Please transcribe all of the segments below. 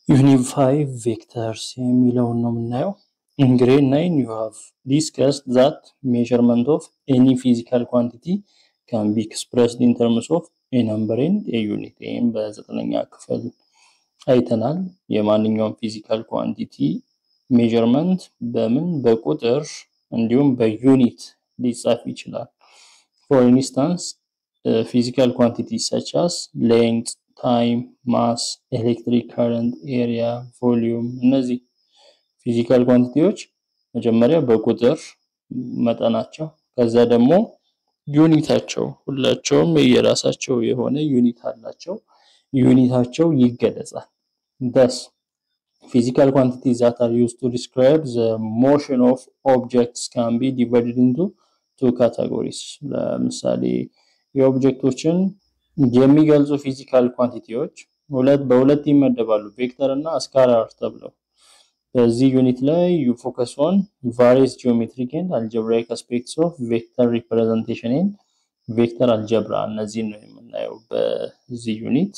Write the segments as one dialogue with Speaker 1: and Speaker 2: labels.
Speaker 1: Unify vectors የሚለውን ነው የምናየው። In grade 9 you have discussed that measurement of any physical quantity can be expressed in terms of a number and a unit. ይህም በዘጠነኛ ክፍል አይተናል። የማንኛውም ፊዚካል ኳንቲቲ ሜዠርመንት በምን በቁጥር እንዲሁም በዩኒት ሊጻፍ ይችላል። For instance, physical quantities such as length, time, mass, electric current, area, volume እነዚህ ፊዚካል ኳንቲቲዎች መጀመሪያ በቁጥር መጠናቸው ከዛ ደግሞ ዩኒታቸው ሁላቸውም የራሳቸው የሆነ ዩኒት አላቸው ዩኒታቸው ይገለጻል። Thus physical quantities that are used to describe the motion of objects can be divided into two categories. ለምሳሌ የኦብጀክቶችን የሚገልጹ ፊዚካል ኳንቲቲዎች በሁለት ይመደባሉ ቬክተር እና ስካላር ተብለው። በዚህ ዩኒት ላይ you focus on various geometric and algebraic aspects of vector representation in vector algebra እነዚህን ነው የምናየው በዚህ ዩኒት።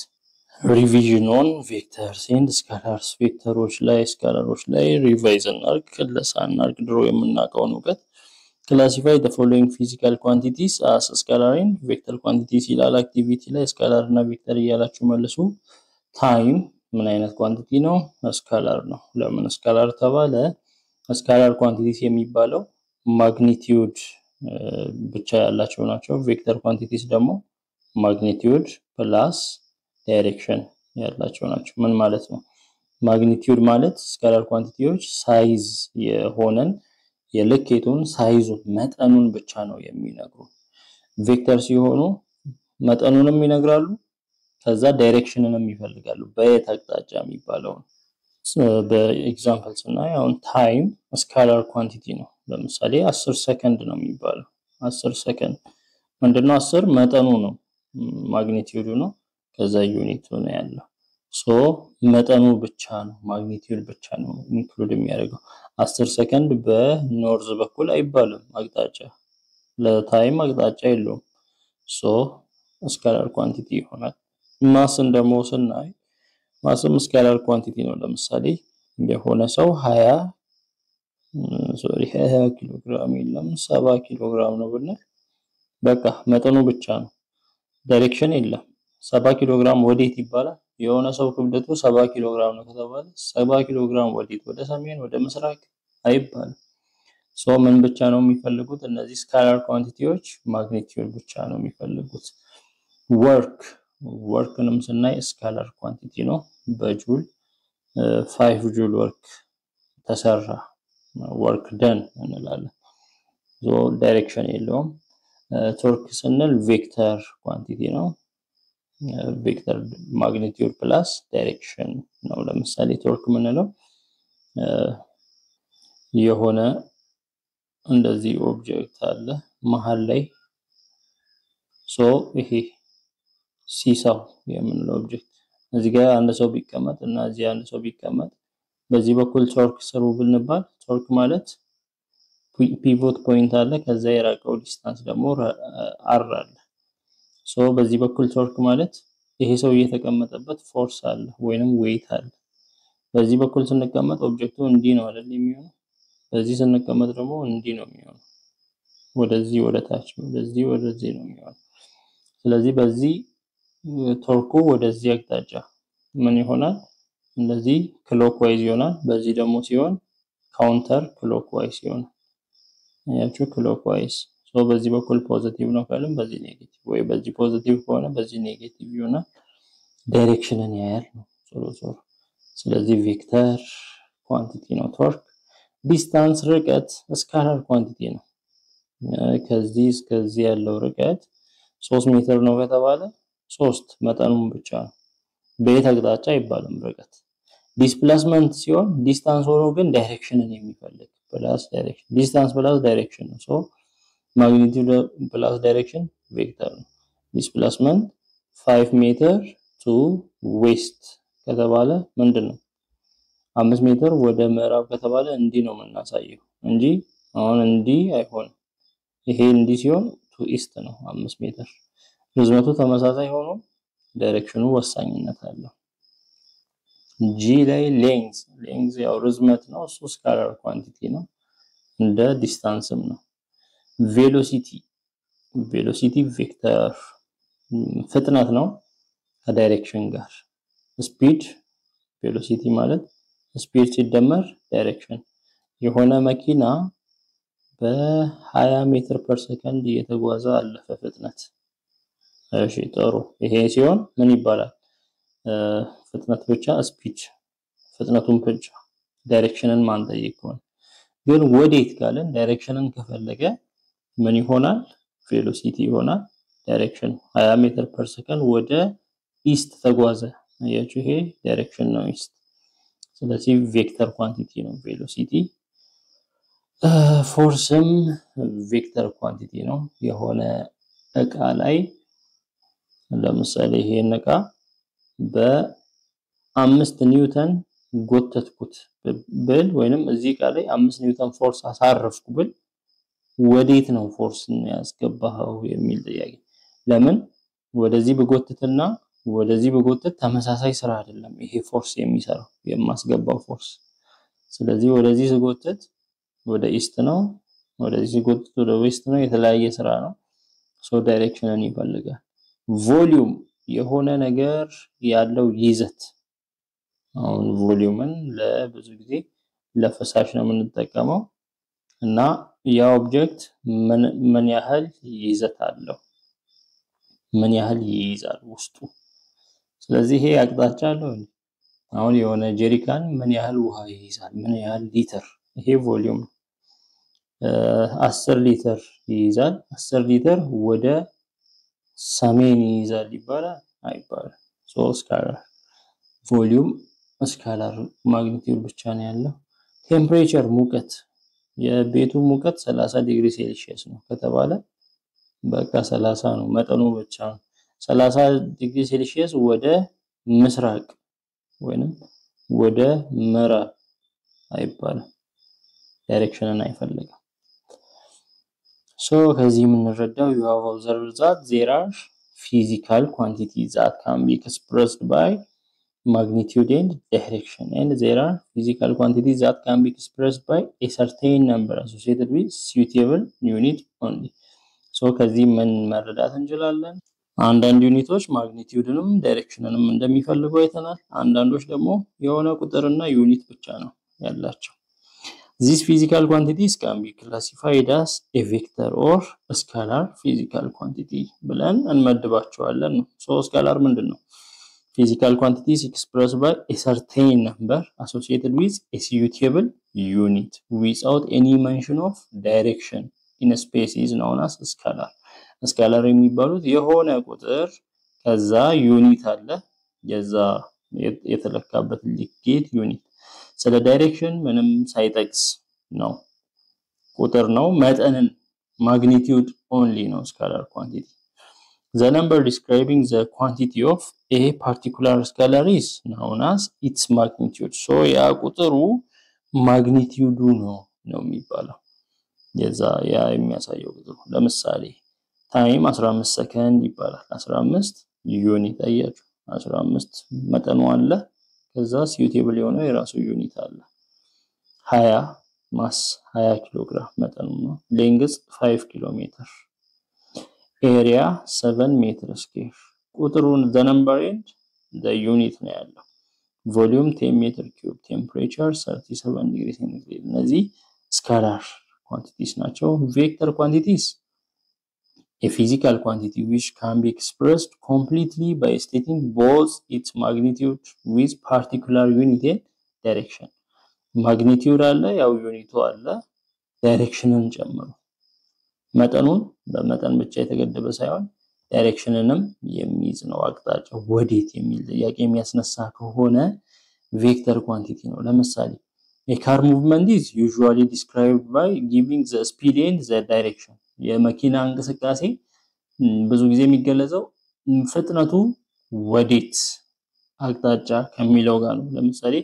Speaker 1: Revision on vectors and scalars ቬክተሮች ላይ ስካላሮች ላይ ሪቫይዝ እናድርግ ክለሳ እናድርግ ድሮ የምናውቀውን እውቀት። Classify the following physical quantities as scalar and vector quantities ይላል አክቲቪቲ ላይ ስካላር እና ቬክተር እያላችሁ መልሱ። ታይም ምን አይነት ኳንቲቲ ነው? ስካላር ነው። ለምን ስካላር ተባለ? ስካላር ኳንቲቲስ የሚባለው ማግኒቲዩድ ብቻ ያላቸው ናቸው። ቬክተር ኳንቲቲስ ደግሞ ማግኒቲዩድ ፕላስ ዳይሬክሽን ያላቸው ናቸው። ምን ማለት ነው? ማግኒቲዩድ ማለት ስካላር ኳንቲቲዎች ሳይዝ የሆነን የልኬቱን ሳይዙን መጠኑን ብቻ ነው የሚነግሩ። ቬክተር ሲሆኑ መጠኑንም ይነግራሉ ከዛ ዳይሬክሽንንም ይፈልጋሉ በየት አቅጣጫ የሚባለው። በኤግዛምፕል ስናይ አሁን ታይም ስካላር ኳንቲቲ ነው። ለምሳሌ 10 ሰከንድ ነው የሚባለው። 10 ሰከንድ ምንድነው? 10 መጠኑ ነው ማግኒቲዩዱ ነው ከዛ ዩኒቱ ነው ያለው። ሶ መጠኑ ብቻ ነው ማግኒቲዩድ ብቻ ነው ኢንክሉድ የሚያደርገው። 10 ሰከንድ በኖርዝ በኩል አይባልም አቅጣጫ ለታይም አቅጣጫ የለውም። ሶ ስካላር ኳንቲቲ ይሆናል። ማስን ደግሞ ስናይ ማስም ስካላር ኳንቲቲ ነው። ለምሳሌ የሆነ ሰው 20 ኪሎ ግራም የለም 70 ኪሎ ግራም ነው ብንል በቃ መጠኑ ብቻ ነው ዳይሬክሽን የለም። 70 ኪሎ ግራም ወዴት ይባላል? የሆነ ሰው ክብደቱ 70 ኪሎ ግራም ነው ከተባለ 70 ኪሎ ግራም ወዴት? ወደ ሰሜን ወደ ምስራቅ አይባልም። ሶ ምን ብቻ ነው የሚፈልጉት እነዚህ ስካላር ኳንቲቲዎች? ማግኒቲዩድ ብቻ ነው የሚፈልጉት። ወርክንም ስናይ ስካላር ኳንቲቲ ነው በጁል 5 ጁል ወርክ ተሰራ ወርክ ደን እንላለን። ሶ ዳይሬክሽን የለውም። ቶርክ ስንል ቬክተር ኳንቲቲ ነው። ቬክተር ማግኒቲዩድ ፕላስ ዳይሬክሽን ነው። ለምሳሌ ቶርክ ምንለው የሆነ እንደዚህ ኦብጀክት አለ መሃል ላይ ሶ ይሄ ሲሳው የምንለው ኦብጀክት እዚህ ጋር አንድ ሰው ቢቀመጥ እና እዚህ አንድ ሰው ቢቀመጥ በዚህ በኩል ቶርክ ስሩ ብንባል ቶርክ ማለት ፒቮት ፖይንት አለ ከዛ የራቀው ዲስታንስ ደግሞ አር አለ። ሶ በዚህ በኩል ቶርክ ማለት ይሄ ሰው እየተቀመጠበት ፎርስ አለ ወይንም ዌይት አለ። በዚህ በኩል ስንቀመጥ ኦብጀክቱ እንዲህ ነው አይደል የሚሆነው። በዚህ ስንቀመጥ ደግሞ እንዲህ ነው የሚሆነው። ወደዚህ ወደ ታች ወደዚህ ነው የሚሆነው። ስለዚህ በዚህ ቶርኩ ወደዚህ አቅጣጫ ምን ይሆናል? እንደዚህ ክሎክዋይዝ ይሆናል። በዚህ ደግሞ ሲሆን ካውንተር ክሎክዋይዝ ይሆናል። ያቺው ክሎክዋይዝ ሶ በዚህ በኩል ፖዚቲቭ ነው ካልን በዚህ ኔጌቲቭ ወይ በዚህ ፖዚቲቭ ከሆነ በዚህ ኔጌቲቭ ይሆናል። ዳይሬክሽንን ያያል ነው ዞሮ። ስለዚህ ቬክተር ኳንቲቲ ነው ቶርክ። ዲስታንስ ርቀት ስካላር ኳንቲቲ ነው። ከዚህ እስከዚህ ያለው ርቀት 3 ሜትር ነው ከተባለ 3 መጠኑን ብቻ ነው በየት አቅጣጫ አይባልም ርቀት። ዲስፕሌስመንት ሲሆን ዲስታንስ ሆኖ ግን ዳይሬክሽንን የሚፈልግ ፕላስ ዳይሬክሽን ዲስታንስ ፕላስ ዳይሬክሽን ነው። ሶ ማግኒቲዩድ ፕላስ ዳይሬክሽን ቬክተር ነው። ዲስፕሌስመንት 5 ሜትር ቱ ዌስት ከተባለ ምንድነው? 5 ሜትር ወደ ምዕራብ ከተባለ እንዲህ ነው የምናሳየው እንጂ አሁን እንዲህ አይሆንም። ይሄ እንዲህ ሲሆን ቱ ኢስት ነው 5 ሜትር። ርዝመቱ ተመሳሳይ ሆኖ ዳይሬክሽኑ ወሳኝነት አለው። ጂ ላይ ሌንግዝ ያው ርዝመት ነው እሱ ስካላር ኳንቲቲ ነው እንደ ዲስታንስም ነው ቬሎሲቲ ቬክተር ፍጥነት ነው ከዳይሬክሽን ጋር ስፒድ ቬሎሲቲ ማለት ስፒድ ሲደመር ዳይሬክሽን የሆነ መኪና በ20 ሜትር ፐር ሰከንድ እየተጓዘ አለፈ ፍጥነት እሺ ጥሩ ይሄ ሲሆን ምን ይባላል ፍጥነት ብቻ ስፒድ ፍጥነቱን ብቻ ዳይሬክሽንን ማንጠይቀው ግን ወዴት ካለን ዳይሬክሽንን ከፈለገ ምን ይሆናል ቬሎሲቲ ይሆናል ዳይሬክሽን 20 ሜትር ፐር ሰከንድ ወደ ኢስት ተጓዘ አያችሁ ይሄ ዳይሬክሽን ነው ኢስት ስለዚህ ቬክተር ኳንቲቲ ነው ቬሎሲቲ ፎርስም ቬክተር ኳንቲቲ ነው የሆነ እቃ ላይ ለምሳሌ ይሄን እቃ በ5 ኒውተን ጎተትኩት ብል ወይንም እዚህ እቃ ላይ 5 ኒውተን ፎርስ አሳረፍኩ ብል ወዴት ነው ፎርስን ያስገባው የሚል ጥያቄ ለምን ወደዚህ በጎተትና ወደዚህ በጎተት ተመሳሳይ ስራ አይደለም ይሄ ፎርስ የሚሰራው የማስገባው ፎርስ ስለዚህ ወደዚህ ስጎተት ወደ ኢስት ነው ወደዚህ ስጎተት ወደ ዌስት ነው የተለያየ ስራ ነው ሶ ዳይሬክሽንን ይፈልጋል ቮሊዩም የሆነ ነገር ያለው ይዘት አሁን ቮሊዩምን ለብዙ ጊዜ ለፈሳሽ ነው የምንጠቀመው እና ያ ኦብጀክት ምን ያህል ይዘት አለው ምን ያህል ይይዛል ውስጡ ስለዚህ ይሄ አቅጣጫ አለው አሁን የሆነ ጀሪካን ምን ያህል ውሃ ይይዛል ምን ያህል ሊትር ይሄ ቮሊዩም 10 ሊትር ይይዛል 10 ሊትር ወደ ሰሜን ይይዛል ይባላል አይባልም ሶ ስካላር ቮሊዩም ስካላር ማግኒቲዩድ ብቻ ነው ያለው ቴምፕሬቸር ሙቀት የቤቱ ሙቀት 30 ዲግሪ ሴልሺየስ ነው ከተባለ በቃ 30 ነው መጠኑ ብቻ 30 ዲግሪ ሴልሺየስ ወደ ምስራቅ ወይንም ወደ ምዕራብ አይባልም ዳይሬክሽንን አይፈልግም so ከዚህ የምንረዳው you have observed that there are physical quantities that can be expressed by magnitude and direction and there are physical quantities that can be expressed by a certain number associated with suitable unit only so ከዚህ ምን መረዳት እንችላለን አንዳንድ ዩኒቶች ማግኒቲዩድንም ዳይሬክሽንንም እንደሚፈልጉ አይተናል አንዳንዶች ደግሞ የሆነ ቁጥርና ዩኒት ብቻ ነው ያላቸው These physical quantities can be classified as a vector or a scalar physical quantity ብለን እንመድባቸዋለን so scalar ምንድነው physical quantities expressed by a certain number associated with a suitable unit without any mention of direction in a space is known as scalar scalar የሚባሉት የሆነ ቁጥር ከዛ ዩኒት አለ የዛ የተለካበት ሊኬት ዩኒት ስለ ዳይሬክሽን ምንም ሳይጠቅስ ነው ቁጥር ነው መጠንን ማግኒቲዩድ only ነው scalar quantity the number describing the quantity of a particular scalar is known as its magnitude so ያ ቁጥሩ ማግኒቲዩዱ ነው የሚባለው የዛ ያ የሚያሳየው ቁጥሩ ለምሳሌ ታይም 15 ሰከንድ ይባላል 15 ዩኒት አያችሁ 15 መጠኑ አለ ከዛ suitable የሆነ የራሱ ዩኒት አለ 20 ማስ 20 ኪሎ ግራም መጠኑ ነው ሌንግዝ 5 ኪሎ ሜትር ኤሪያ 7 ሜትር ስኩዌር ቁጥሩን the number and the unit ነው ያለው ቮሊዩም 10 ሜትር ኪዩብ ቴምፕሬቸር 37 ዲግሪ ሴንቲግሬድ እነዚህ ስካላር ኳንቲቲስ ናቸው ቬክተር ኳንቲቲስ a physical quantity which can be expressed completely by stating both its magnitude with particular unit and direction magnitude አለ ያው ዩኒቱ አለ ዳይሬክሽንን ጨምሮ መጠኑን በመጠን ብቻ የተገደበ ሳይሆን ዳይሬክሽንንም የሚይዝ ነው አቅጣጫው ወዴት የሚል ጥያቄ የሚያስነሳ ከሆነ ቬክተር ኳንቲቲ ነው ለምሳሌ a car movement is usually described by giving the speed and the direction የመኪና እንቅስቃሴ ብዙ ጊዜ የሚገለጸው ፍጥነቱ ወዴት አቅጣጫ ከሚለው ጋር ነው ለምሳሌ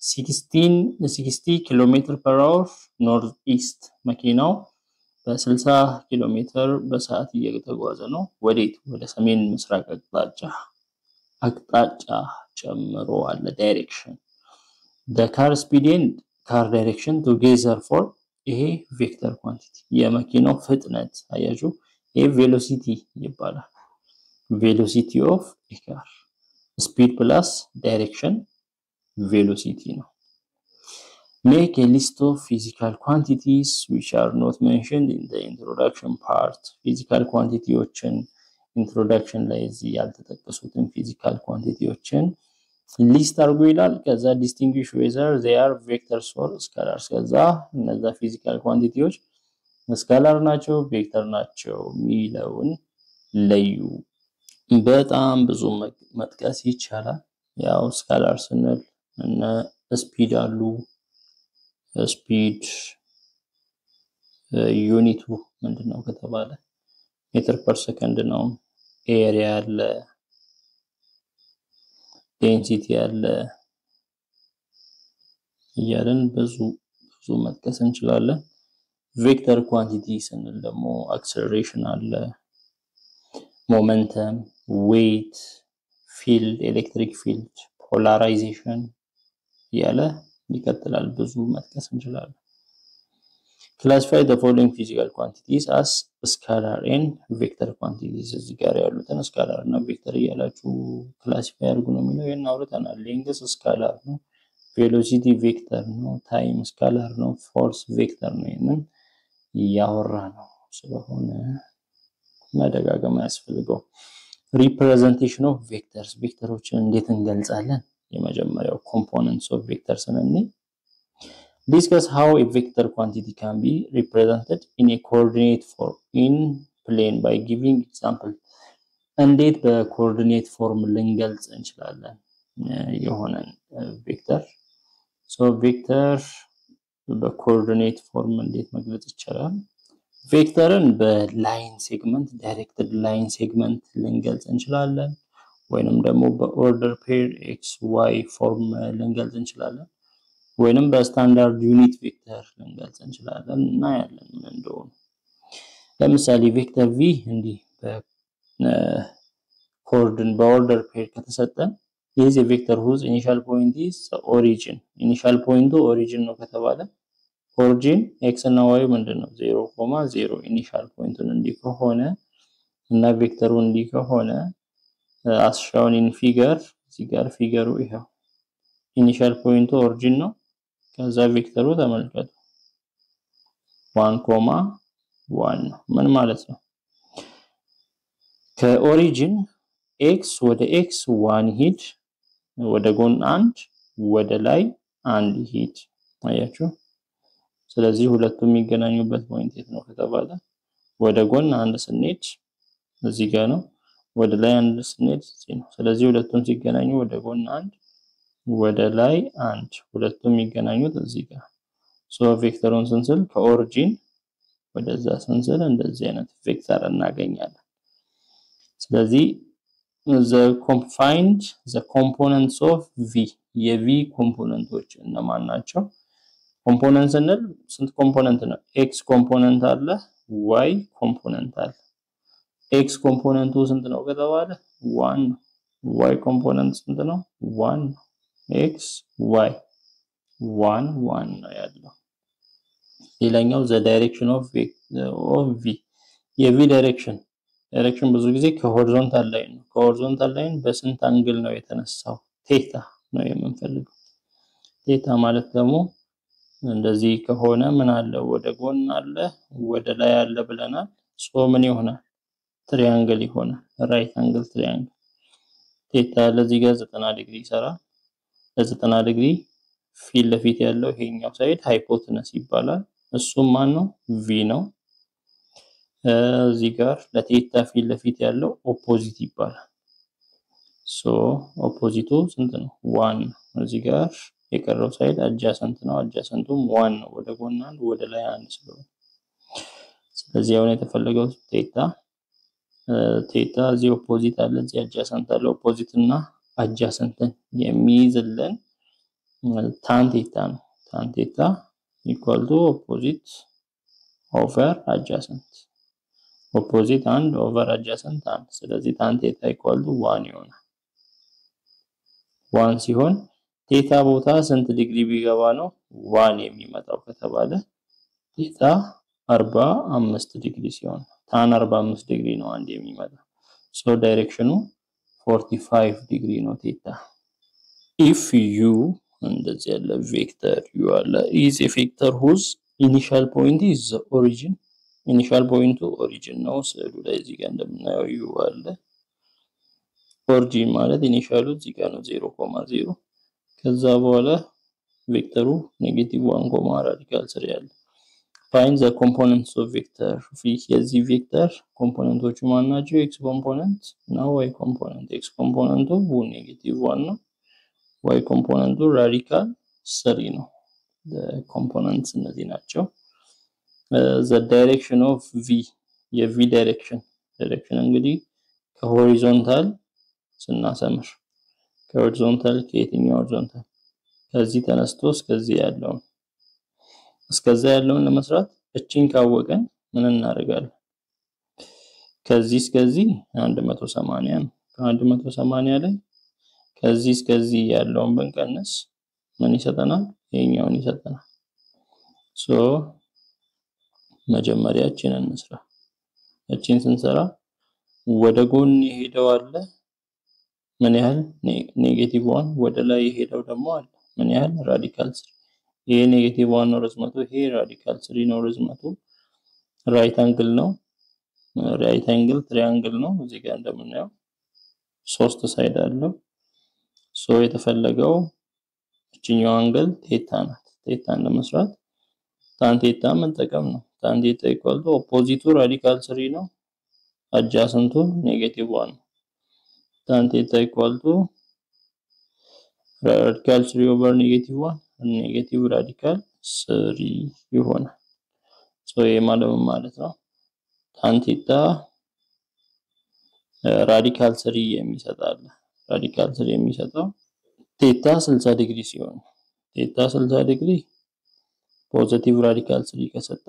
Speaker 1: 60 km/h north east መኪናው በ60 ኪሎሜትር በሰዓት እየተጓዘ ነው ወዴት ወደ ሰሜን ምስራቅ አቅጣጫ አቅጣጫ ጨምሮ አለ direction the car speed and car direction together for ይሄ ቬክተር ኳንቲቲ የመኪናው ፍጥነት አያችሁ ይሄ ቬሎሲቲ ይባላል velocity of a car speed plus direction velocity ነው make a list of physical quantities which are not mentioned in the introduction part physical quantityዎችን introduction ላይ እዚህ ያልተጠቀሱትን physical quantityዎችን ሊስት አድርጎ ይላል ከዛ distinguish whether they are vectors or scalars ከዛ እነዛ physical quantityዎች ስካላር ናቸው ቬክተር ናቸው ሚለውን ለዩ በጣም ብዙ መጥቀስ ይቻላል ያው ስካላር ስንል እና ስፒድ አሉ ስፒድ ዩኒቱ ምንድነው ከተባለ ሜትር ፐር ሰከንድ ነው ኤሪያ አለ ዴንሲቲ አለ ያለን ብዙ መጥቀስ እንችላለን ቬክተር ኳንቲቲ ስንል ደግሞ አክሰለሬሽን አለ momentum weight field electric field polarization ያለ ይቀጥላል ብዙ መጥቀስ እንችላለን classify the following physical quantities as scalar and vector quantities እዚህ ጋር ያሉትን ስካላር እና ቬክተር ያላችሁ ክላሲፋይ አድርጉ ነው የሚለው የናውረታናል length ስካላር ነው velocity vector ነው time scalar ነው force vector ነው ይሄንን ያወራ ነው ስለሆነ ማደጋገም ያስፈልገው representation of vectors ቬክተሮችን እንዴት እንገልጻለን የመጀመሪያው components of vectors ነን discuss how a vector quantity can be represented in a coordinate form in plane by giving example እንዴት በኮኦርዲኔት ፎርም ልንገልጽ እንችላለን የሆነ ቬክተር so vector በኮኦርዲኔት ፎርም እንዴት መግለጽ ይቻላል ቬክተርን በላይን ሴግመንት ዳይሬክትድ ላይን ሴግመንት ልንገልጽ እንችላለን ወይንም ደግሞ በኦርደር ፔር x y ፎርም ልንገልጽ እንችላለን ወይንም በስታንዳርድ ዩኒት ቬክተር ልንገልጽ እንችላለን እና ያለን ምን እንደሆነ ለምሳሌ ቬክተር v እንዲህ በኮኦርዲኔት በኦርደር ፔር ከተሰጠን this vector whose initial point is origin initial point origin ነው ከተባለ origin x እና y ምንድነው 0, 0 initial point እንዲህ ከሆነ እና ቬክተሩ እንዲህ ከሆነ as shown in figure እዚህ ጋር ፊገሩ ይሄው initial point origin ነው ከዛ ቬክተሩ ተመልከቱ 1, 1 ምን ማለት ነው ከኦሪጂን x ወደ x 1 ሂድ ወደ ጎን 1 ወደ ላይ 1 ሂድ አያችሁ ስለዚህ ሁለቱም የሚገናኙበት ፖይንት የት ነው ከተባለ ወደ ጎን 1 ስንሄድ እዚህ ጋር ነው ወደ ላይ 1 ስንሄድ እዚህ ነው ስለዚህ ሁለቱም ሲገናኙ ወደ ጎን 1 ወደ ላይ 1 ሁለቱም የሚገናኙት እዚህ ጋር ሶ ቬክተሩን ስንስል ከኦሪጂን ወደዛ ስንስል እንደዚህ አይነት ቬክተር እናገኛለን ስለዚህ find the components of v የv ኮምፖነንቶች እነማን ናቸው ኮምፖነንት ስንል ስንት ኮምፖነንት ነው x ኮምፖነንት አለ y ኮምፖነንት አለ x ኮምፖነንቱ ስንት ነው ከተባለ 1 y ኮምፖነንት ስንት ነው 1 x y 1 1 ነው ያለው ሌላኛው the direction of v የv ዳይሬክሽን ብዙ ጊዜ ከሆሪዞንታል ላይን ነው ከሆሪዞንታል ላይን በስንት አንግል ነው የተነሳው ቴታ ነው የምንፈልገው ቴታ ማለት ደግሞ እንደዚህ ከሆነ ምን አለ ወደ ጎን አለ ወደ ላይ አለ ብለናል ሶ ምን ይሆናል ትሪያንግል ይሆናል ራይት አንግል ትሪያንግል ቴታ ለዚህ ጋር 90 ዲግሪ ይሰራል ለ90 ዲግሪ ፊት ለፊት ያለው ይሄኛው ሳይድ ሃይፖቴነስ ይባላል እሱም ማን ነው v ነው እዚህ ጋር ለቴታ ፊት ለፊት ያለው ኦፖዚት ይባላል ሶ ኦፖዚቱ ስንት ነው 1 እዚህ ጋር የቀረው ሳይድ አጃሰንት ነው አጃሰንቱም 1 ነው ወደ ጎን አንድ ወደ ላይ አንድ ስለሆነ ስለዚህ አሁን የተፈለገው ቴታ እዚህ ኦፖዚት አለ እዚህ አጃሰንት አለ ኦፖዚት እና አጃሰንትን የሚይዝልን ታን ቴታ ነው ታን ቴታ equal to opposite over adjacent opposite and over adjacent and ስለዚህ tan theta equal to 1 ይሆናል 1 ሲሆን ቴታ ቦታ ስንት ዲግሪ ቢገባ ነው 1 የሚመጣው ከተባለ ቴታ 45 ዲግሪ ሲሆን ታን 45 ዲግሪ ነው አንድ የሚመጣው ሶ ዳይሬክሽኑ 45 ዲግሪ ነው ቴታ if u እንደዚህ ያለ ቬክተር u አለ is a vector whose initial point is the origin initial point origin ነው ስዕሉ ላይ እዚህ ጋር እንደምናየው u አለ origin ማለት ኢኒሻሉ እዚህ ጋር ነው 0.0 ከዛ በኋላ ቬክተሩ -1, ራዲካል 3 ያለ find the components of vector የዚህ ቬክተር ኮምፖነንቶቹ ማን ናቸው x ኮምፖነንት እና y ኮምፖነንት x ኮምፖነንቱ -1 ነው y ኮምፖነንቱ ራዲካል 3 ነው the components እነዚህ ናቸው the direction of v የv direction እንግዲህ ከሆሪዞንታል ስናሰምር ከሆሪዞንታል ከየትኛው ሆሪዞንታል ከዚህ ተነስቶ እስከዚህ ያለውን ለመስራት እቺን ካወቀን ምን እናደርጋለን ከዚህ እስከዚህ 180 ነው ከ180 ላይ ከዚህ እስከዚህ ያለውን ብንቀንስ ምን ይሰጠናል የኛውን ይሰጠናል ሶ መጀመሪያ እቺን እንስራ እቺን ስንሰራ ወደ ጎን ይሄደው አለ ምን ያህል -1 ወደ ላይ ይሄደው ደግሞ አለ ምን ያህል ራዲካል 3 ይሄ -1 ነው ርዝመቱ ይሄ ራዲካል 3 ነው ርዝመቱ ራይት አንግል ነው ራይት አንግል ትራያንግል ነው እዚህ ጋር እንደምናየው ሶስት ሳይድ አለው ሶ የተፈለገው እቺኛው አንግል ቴታ ናት ቴታን ለመስራት ታን ቴታ መጠቀም ነው ታን ቴታ ኢኳል ቱ ኦፖዚቱ ራዲካል 3 ነው አጃሰንቱ -1 ታን ቴታ ኢኳል ቱ ራዲካል 3 ኦቨር -1 ኔጌቲቭ ራዲካል 3 ይሆናል ሶ ይሄ ማለት ነው ታን ቴታ ራዲካል 3 የሚሰጣል ራዲካል 3 የሚሰጣው ቴታ 60 ዲግሪ ሲሆን ቴታ 60 ዲግሪ ፖዚቲቭ ራዲካል 3 ከሰጠ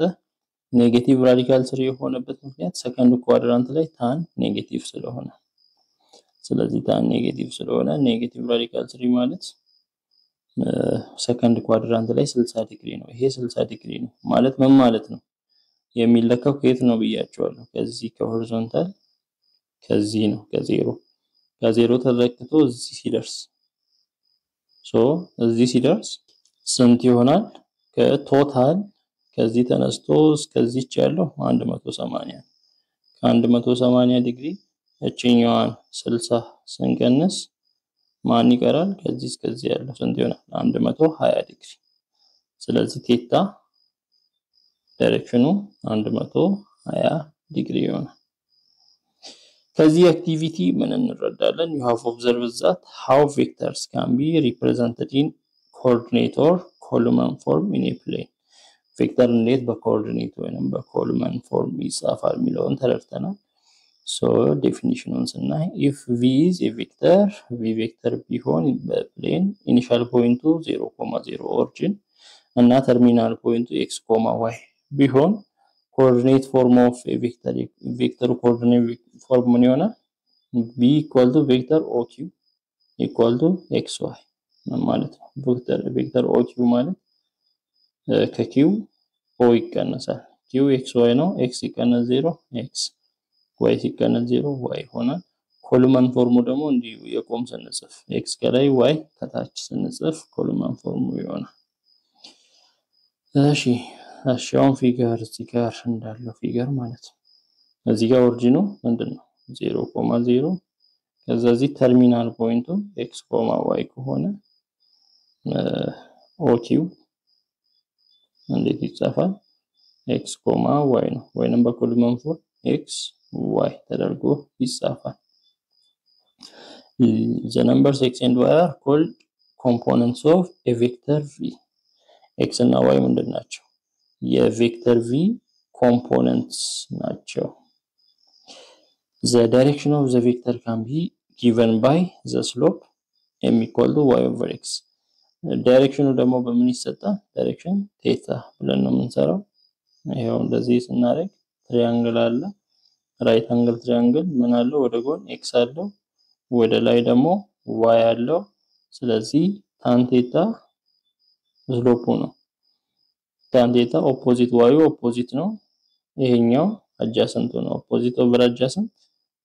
Speaker 1: ኔጌቲቭ ራዲካል 3 የሆነበት ምክንያት ሰከንድ ኳድራንት ላይ ታን ኔጌቲቭ ስለሆነ ስለዚህ ታን ኔጌቲቭ ስለሆነ ኔጌቲቭ ራዲካል 3 ማለት ሰከንድ ኳድራንት ላይ 60 ዲግሪ ነው ይሄ 60 ዲግሪ ነው ማለት ምን ማለት ነው የሚለካው ከየት ነው ብያቸዋለሁ ከዚህ ከሆሪዞንታል ከዚህ ነው ከዜሮ ተለክቶ እዚህ ሲደርስ ሶ እዚህ ሲደርስ ስንት ይሆናል ከቶታል ከዚህ ተነስቶ እስከዚህ ያለው 180 ከ180 ዲግሪ እቺኛዋን 60 ስንቀንስ ማን ይቀራል ከዚህ እስከዚህ ያለው ስንት ይሆናል 120 ዲግሪ ስለዚህ ቴታ ዳይሬክሽኑ 120 ዲግሪ ይሆናል ከዚህ አክቲቪቲ ምን እንረዳለን you have observed that how vectors can be represented in coordinate or column form in a plane ቬክተር እንዴት በኮኦርዲኔት ወይንም በኮሉመን ፎርም ይጻፋል የሚለውን ተረድተናል so definition ስናይ if v is a vector v vector ቢሆን በፕሌን initial point 0.0 origin እና terminal point x, y ቢሆን coordinate form of a vector coordinate form ምን ይሆናል v equal to vector oq equal to xy ማለት ነው vector oq ማለት ከq o ይቀነሳል q xy ነው x ይቀነስ 0 x y ሲቀነስ 0 y ይሆናል ኮሉመን ፎርሙ ደግሞ እንዲሁ የቆም ስንጽፍ x ከላይ y ከታች ስንጽፍ ኮሉመን ፎርሙ ይሆናል እሺ አሻውን ፊገር እዚህ ጋር እንዳለው ፊገር ማለት ነው እዚህ ጋር ኦሪጂኑ ምንድነው 0.0 ከዛ እዚህ ተርሚናል ፖይንቱ x, y ከሆነ oq እንዴት ይጻፋል x, y ነው ወይንም በኮሉመን ፎርም x y ተደርጎ ይጻፋል the numbers x and y are called components of a vector v x እና y ምንድናቸው የቬክተር v components ናቸው the direction of the vector can be given by the slope m equal to y over x ዳይሬክሽኑ ደግሞ በምን ይሰጣል ዳይሬክሽን ቴታ ብለን ነው የምንሰራው ይሄው እንደዚህ ስናደርግ ትራያንግል አለ ራይት አንግል ትራያንግል ምን አለው ወደ ጎን x አለው ወደ ላይ ደግሞ y አለው ስለዚህ tan theta ስሎፑ ነው። tan theta ኦፖዚት y ኦፖዚት ነው። ይሄኛው adjacent ነው። ኦፖዚት ኦቨር adjacent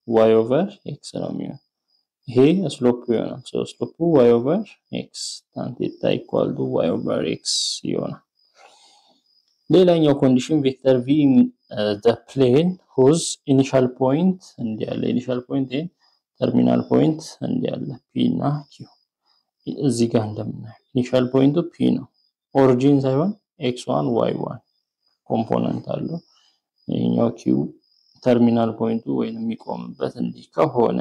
Speaker 1: y over x ነው የሚሆነው። ይሄ ስሎፕ ይሆናል። ስሎፑ y over x tan theta equal to y over x ይሆናል። ሌላኛው ኮንዲሽን ቬክተር v the plane whose initial point እንዲያለ initial point and terminal point እንዲያለ p እና q እዚህ ጋር እንደምናየው initial point p ነው። ኦሪጂን ሳይሆን x1 y1 ኮምፖነንት አለው። ይሄኛው q ተርሚናል ፖይንቱ ወይንም የሚቆምበት እንዲህ ከሆነ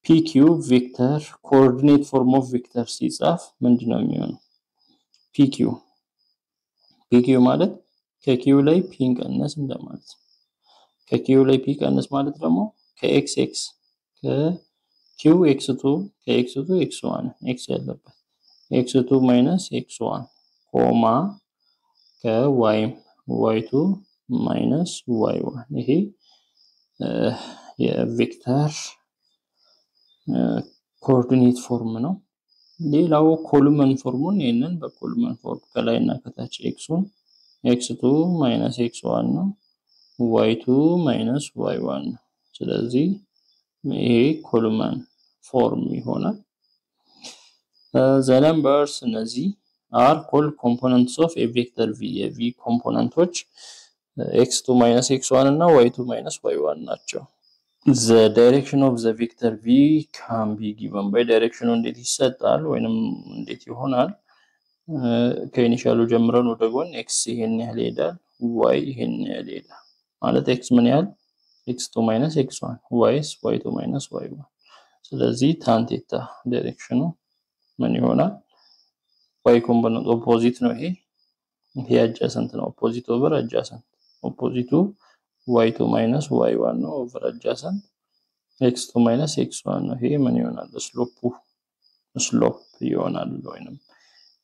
Speaker 1: pq ቬክተር ኮኦርዲኔት ፎርም ኦፍ ቬክተር ሲጻፍ ምንድነው የሚሆነው? pq ማለት ከq ላይ p ቀነስ እንደማለት ነው። ከq ላይ p ቀነስ ማለት ደግሞ ከxx ከq x2 ከx2 x1 x ያለበት x2 x1 ኮማ ከy y2 y1 ይሄ የቬክተር ኮኦርዲኔት ፎርም ነው። ሌላው ኮሉመን ፎርሙን ይሄንን በኮሉመን ፎርም ከላይና ከታች x1 x2 x1 ነው y2 y1 ነው። ስለዚህ ይሄ ኮሉመን ፎርም ይሆናል። the numbers እነዚህ are called components of a vector v የv ኮምፖነንቶች x2 x1 እና y2 y1 ናቸው። the direction of the vector v can be given by direction እንዴት ይሰጣል ወይንም እንዴት ይሆናል? ከኢኒሻሉ ጀምረን ወደ ጎን x ይሄን ያህል ይሄዳል y ይሄን ያህል ይሄዳል ማለት x ምን ያህል x2 x1 y y2 y1 ስለዚህ tan theta ዳይሬክሽኑ ምን ይሆናል? y ኮምፖነንት ኦፖዚት ነው ይሄ adjacent ነው ኦፖዚት ኦቨር adjacent ኦፖዚቱ y2 y1 ነው ኦቨር adjacent x2 x1 ነው። ይሄ ምን ይሆናል? ስሎፕ ይሆናል ወይንም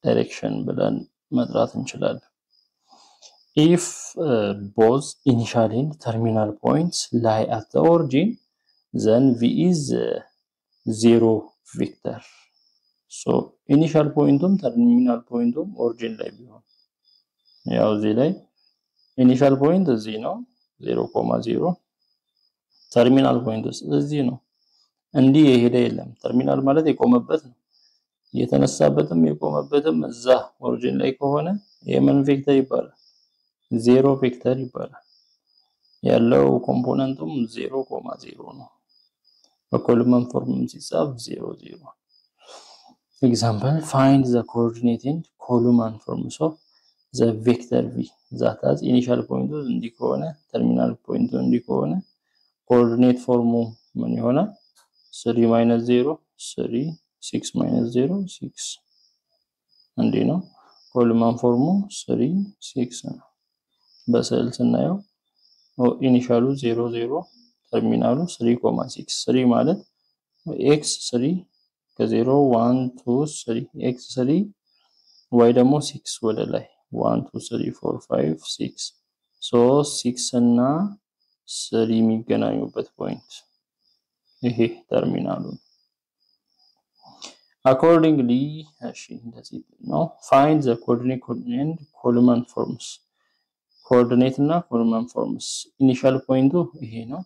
Speaker 1: ዳይሬክሽን ብለን መጥራት እንችላለን። if both initial and terminal points lie at the origin then v is zero vector. so initial pointum terminal pointum origin ላይ ቢሆን ያው እዚህ ላይ initial point እዚህ ነው 0.0 terminal point እዚህ ነው እንዲህ የሄደ የለም። ተርሚናል ማለት የቆመበት ነው። የተነሳበትም የቆመበትም እዛ ኦሪጂን ላይ ከሆነ የምን ቬክተር ይባላል? ዜሮ ቬክተር ይባላል። ያለው ኮምፖነንቱም 0.0 ነው። በኮሉመን ፎርም ሲጻፍ 0 0 example find the coordinate in column forms of the vector v that has initial point እንዲህ ከሆነ terminal point እንዲህ ከሆነ coordinate form ምን ይሆናል? 3 0 3 6 0 6 እንዲህ ነው። ኮሉመን ፎርሙ 3 6 ነው። በስዕል ስናየው ኢኒሻሉ 0 0 ተርሚናሉ 3.6 3 ማለት x 3 ከ0 1 2 3 x 3 y ደግሞ 6 ወደ ላይ 1 2 3 4 5 6 so 6 እና 3 የሚገናኙበት ፖይንት ይሄ ተርሚናሉ accordingly እንደዚህ ነው find the coordinate and column forms coordinate እና column forms initial point ይሄ ነው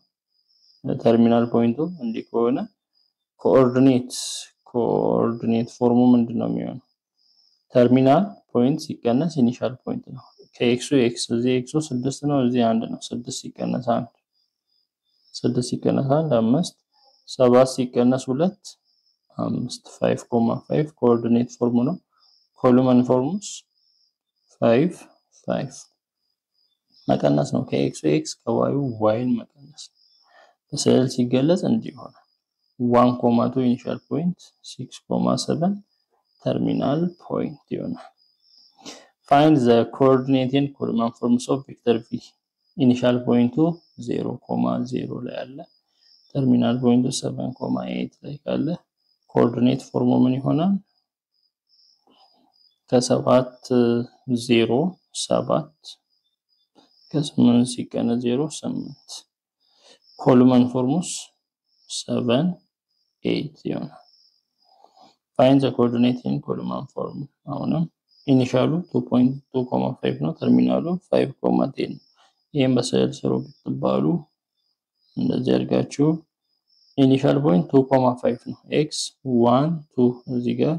Speaker 1: terminal point እንዲህ ከሆነ coordinate ፎርሙ ምንድነው የሚሆነው? terminal point ሲቀነስ initial point ነው። ከx x እዚህ x 6 ነው እዚህ 1 ነው 6 ሲቀነስ 1 6 ሲቀነስ 1 5 7 ሲቀነስ 2 5 5.5 ኮኦርዲኔት ፎርሙ ነው። ኮሉመን ፎርሙስ 5 5 መቀነስ ነው ከx x ከy y መቀነስ በስዕል ሲገለጽ እንዲህ ይሆናል 1.2 ኢኒሻል ፖይንት 6.7 ተርሚናል ፖይንት ይሆናል። find the coordinate and column forms of vector v ኢኒሻል ፖይንቱ 0.0 ላይ አለ ተርሚናል ፖይንቱ 7.8 ላይ ካለ ኮኦርዲኔት ፎርሙ ምን ይሆናል? ከ7 0 7 ከ8 ሲቀነስ 0 8 ኮሉመን ፎርሙስ 7 8 ይሆናል። Find the coordinate in Coleman form. አሁንም ኢኒሻሉ 2.2.5 ነው። ተርሚናሉ 5.10 ይሄን በስዕል ስሩ ብትባሉ እንደዚህ አድርጋችሁ ኢኒሻል ፖይንት 2.5 ነው። x 1 2 እዚህ ጋር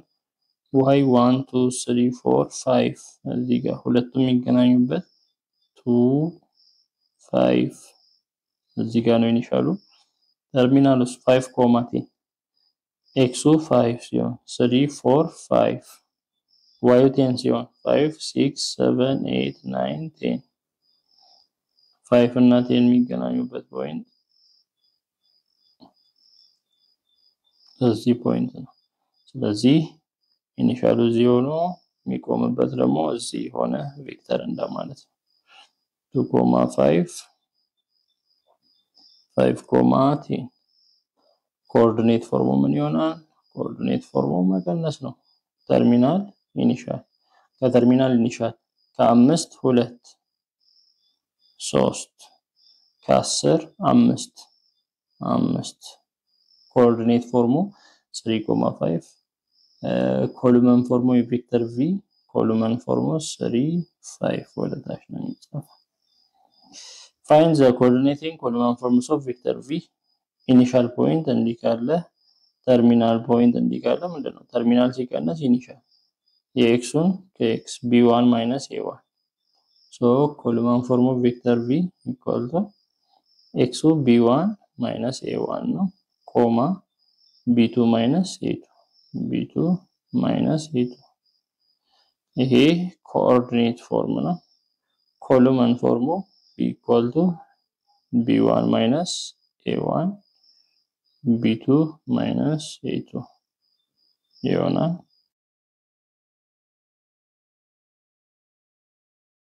Speaker 1: y 1 2 3 4 5 እዚህ ጋር ሁለቱም የሚገናኙበት 2 5 እዚህ ጋር ነው ኢኒሻሉ። ተርሚናሉስ 5.10 x 5 ሲሆን 3 4 5 y 10 ሲሆን 5 6 7 8 9 10 5 እና 10 የሚገናኙበት ፖይንት እዚህ ፖይንት ነው። ስለዚህ ኢኒሻሉ እዚህ ሆኖ የሚቆምበት ደግሞ እዚህ ሆነ ቬክተር እንደማለት ነው። 2.5 5.10 ኮኦርዲኔት ፎርሙ ምን ይሆናል? ኮኦርዲኔት ፎርሙ መቀነስ ነው። ተርሚናል ኢኒሻል ከተርሚናል ኢኒሻል ከ5 2 3 ከ10 5 5 ኮኦርዲኔት ፎርሙ 3.5 ኮሉመን ፎርሙ የቬክተር v ኮሉመን ፎርሙ 3 5 ወደ ታች ነው የሚጻፈው። Find the coordinating column forms of vector v. Initial point እንዲህ ካለ terminal point እንዲህ ካለ ምንድነው? terminal ሲቀነስ initial የxን ከx b1 minus a1. So column form of vector v equal to x b1 minus a1 ነው, comma b2 minus a2. b2 minus a2. ይሄ coordinate form ነው. column form equal to b1 minus a1 b2 minus a2 ይሆናል።